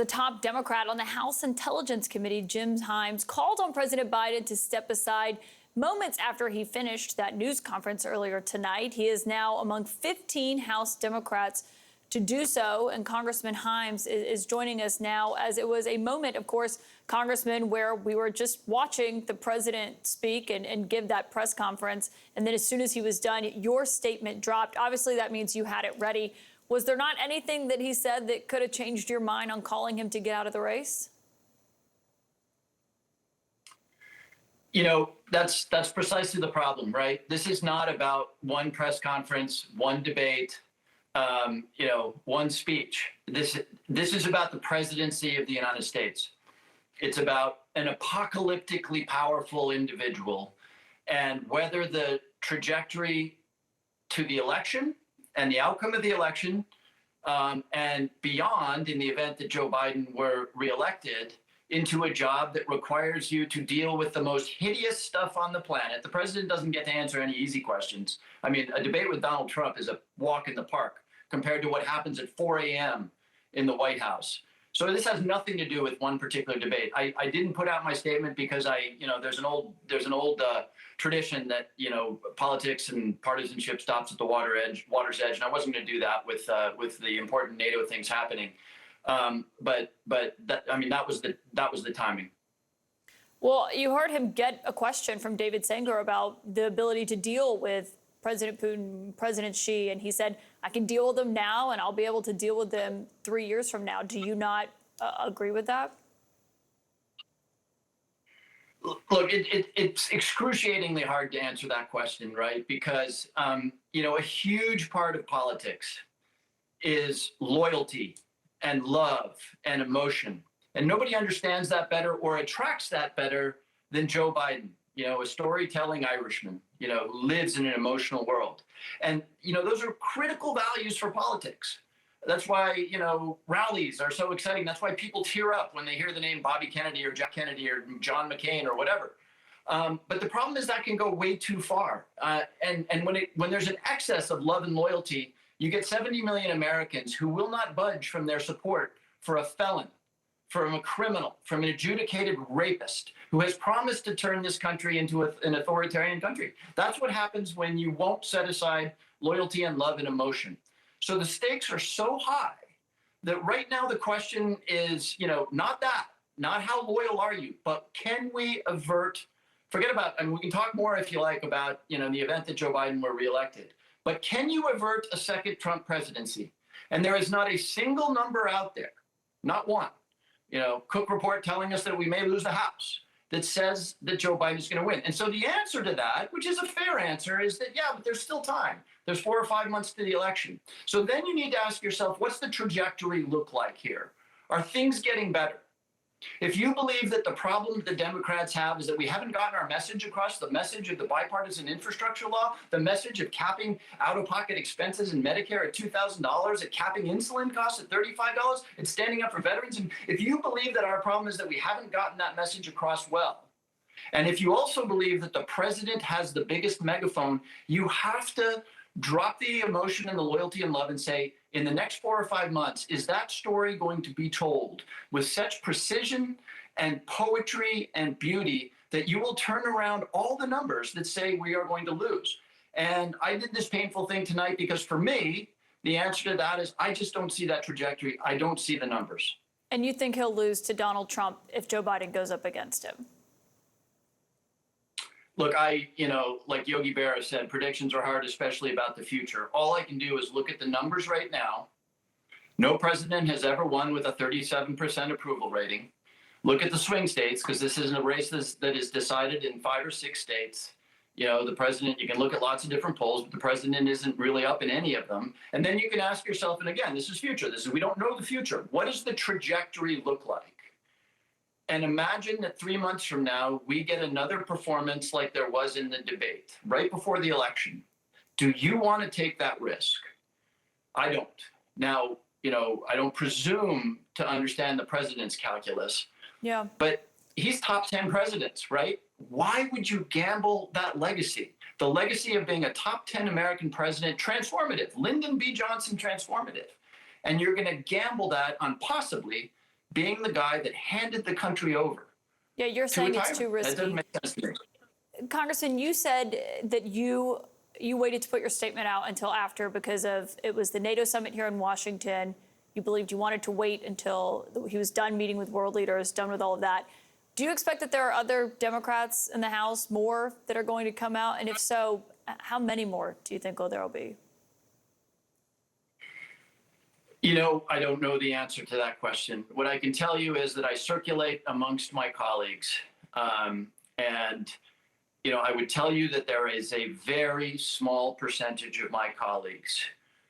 The top Democrat on the House Intelligence Committee, Jim Himes, called on President Biden to step aside moments after he finished that news conference earlier tonight. He is now among 15 House Democrats to do so, and Congressman Himes is joining us now, as it was a moment, of course, Congressman, where we were just watching the president speak and give that press conference, and then as soon as he was done, your statement dropped. Obviously, that means you had it ready. Was there not anything that he said that could have changed your mind on calling him to get out of the race? You know, that's precisely the problem, right? This is not about one press conference, one debate, one speech. This is about the presidency of the United States. It's about an apocalyptically powerful individual, and whether the trajectory to the election and the outcome of the election and beyond, in the event that Joe Biden were reelected, into a job that requires you to deal with the most hideous stuff on the planet. The president doesn't get to answer any easy questions. I mean, a debate with Donald Trump is a walk in the park compared to what happens at 4 a.m. in the White House. So this has nothing to do with one particular debate. I didn't put out my statement because there's an old tradition that, politics and partisanship stops at the water's edge, and I wasn't going to do that with the important NATO things happening. But that was the timing. Well, you heard him get a question from David Sanger about the ability to deal with President Putin, President Xi, and he said, I can deal with them now and I'll be able to deal with them 3 years from now. Do you not agree with that? Look, it's excruciatingly hard to answer that question, right? Because, a huge part of politics is loyalty and love and emotion. And nobody understands that better or attracts that better than Joe Biden, a storytelling Irishman, who lives in an emotional world. And, those are critical values for politics. That's why, rallies are so exciting. That's why people tear up when they hear the name Bobby Kennedy or Jack Kennedy or John McCain or whatever. But the problem is that can go way too far. And when there's an excess of love and loyalty, you get 70 million Americans who will not budge from their support for a felon, from a criminal, from an adjudicated rapist who has promised to turn this country into an authoritarian country. That's what happens when you won't set aside loyalty and love and emotion. So the stakes are so high that right now the question is, not how loyal are you, but can we avert, forget about, we can talk more if you like about, the event that Joe Biden were reelected, but can you avert a second Trump presidency? And there is not a single number out there, not one, Cook report telling us that we may lose the House, that says that Joe Biden is going to win. And so the answer to that, which is a fair answer, is that, but there's still time. There's 4 or 5 months to the election. So then you need to ask yourself, what's the trajectory look like here? Are things getting better? If you believe that the problem the Democrats have is that we haven't gotten our message across, the message of the bipartisan infrastructure law, the message of capping out-of-pocket expenses in Medicare at $2,000, at capping insulin costs at $35, and standing up for veterans, and if you believe that our problem is that we haven't gotten that message across well, and if you also believe that the president has the biggest megaphone, you have to drop the emotion and the loyalty and love and say, in the next 4 or 5 months, is that story going to be told with such precision and poetry and beauty that you will turn around all the numbers that say we are going to lose? And I did this painful thing tonight because for me, the answer to that is I just don't see that trajectory. I don't see the numbers. And you think he'll lose to Donald Trump if Joe Biden goes up against him? Look, like Yogi Berra said, predictions are hard, especially about the future. All I can do is look at the numbers right now. No president has ever won with a 37% approval rating. Look at the swing states, because this isn't a race that is decided in 5 or 6 states. The president, you can look at lots of different polls, but the president isn't really up in any of them. And then you can ask yourself, and again, this is future. We don't know the future. What does the trajectory look like? And imagine that 3 months from now, we get another performance like there was in the debate right before the election. Do you want to take that risk? I don't. Now, I don't presume to understand the president's calculus. Yeah. But he's top 10 presidents, right? Why would you gamble that legacy? The legacy of being a top 10 American president, transformative, Lyndon B. Johnson transformative. And you're going to gamble that on possibly being the guy that handed the country over Yeah, you're to saying it's retirement. too That risky. doesn't make sense to me. Congressman, you said that you waited to put your statement out until after because of it was the NATO summit here in Washington. You believed you wanted to wait until he was done meeting with world leaders, done with all of that. Do you expect that there are other Democrats in the House, more that are going to come out? And if so, how many more do you think there will be? You know, I don't know the answer to that question. What I can tell you is that I circulate amongst my colleagues. And, you know, I would tell you that there is a very small percentage of my colleagues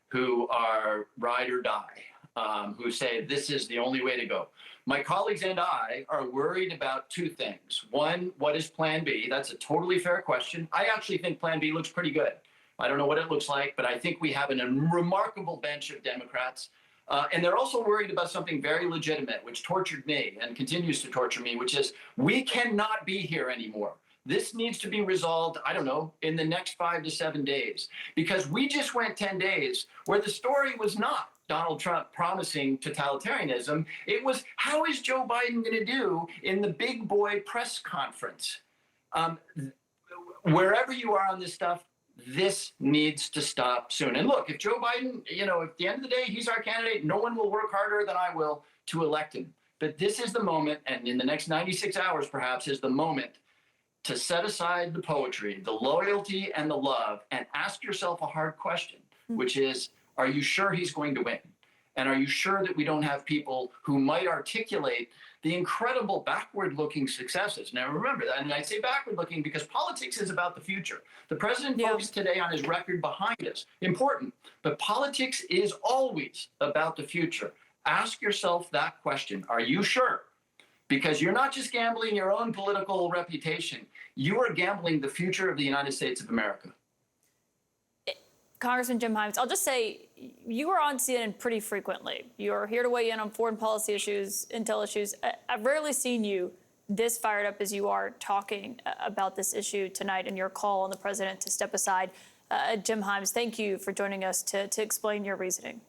who are ride or die, who say this is the only way to go. My colleagues and I are worried about two things. One, what is Plan B? That's a totally fair question. I actually think Plan B looks pretty good. I don't know what it looks like, but I think we have a remarkable bench of Democrats. And they're also worried about something very legitimate, which tortured me and continues to torture me, which is we cannot be here anymore. This needs to be resolved, I don't know, in the next 5 to 7 days, because we just went 10 days where the story was not Donald Trump promising totalitarianism. It was, how is Joe Biden going to do in the big boy press conference? Wherever you are on this stuff, this needs to stop soon. And look, if Joe Biden, you know, at the end of the day, he's our candidate, no one will work harder than I will to elect him. But this is the moment, and in the next 96 hours, perhaps, is the moment to set aside the poetry, the loyalty, and the love, and ask yourself a hard question, which is, are you sure he's going to win? And are you sure that we don't have people who might articulate the incredible backward-looking successes? Now, remember that, and I say backward-looking because politics is about the future. The president focused today on his record behind us. Important. But politics is always about the future. Ask yourself that question. Are you sure? Because you're not just gambling your own political reputation. You are gambling the future of the United States of America. Congressman Jim Himes, I'll just say you are on CNN pretty frequently. You're here to weigh in on foreign policy issues, intel issues. I've rarely seen you this fired up as you are talking about this issue tonight and your call on the president to step aside. Jim Himes, thank you for joining us to explain your reasoning.